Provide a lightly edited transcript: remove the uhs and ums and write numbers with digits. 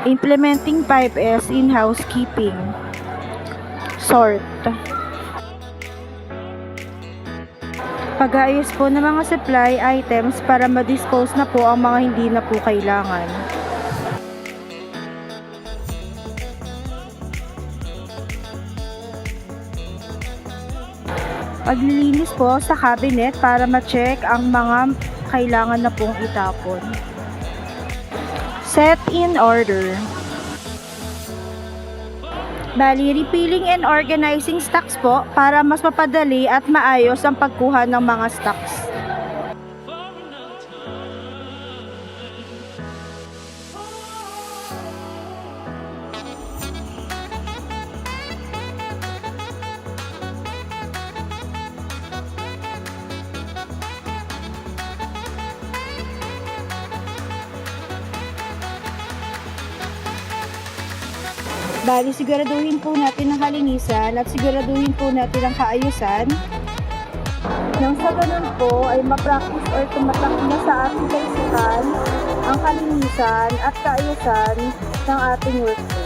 Implementing 5S in housekeeping. Sort. Pag-aayos po ng mga supply items para ma-dispose na po ang mga hindi na po kailangan. Paglilinis po sa cabinet para ma-check ang mga kailangan na pong itapon. Set in order. Bali, refilling and organizing stocks po para mas mapadali at maayos ang pagkuha ng mga stocks. Bali, siguraduhin po natin ang kalinisan at siguraduhin po natin ang kaayusan. Nang sa ganun po ay ma-practice or tumatak na sa ating kaisipan ang kalinisan at kaayusan ng ating workflow.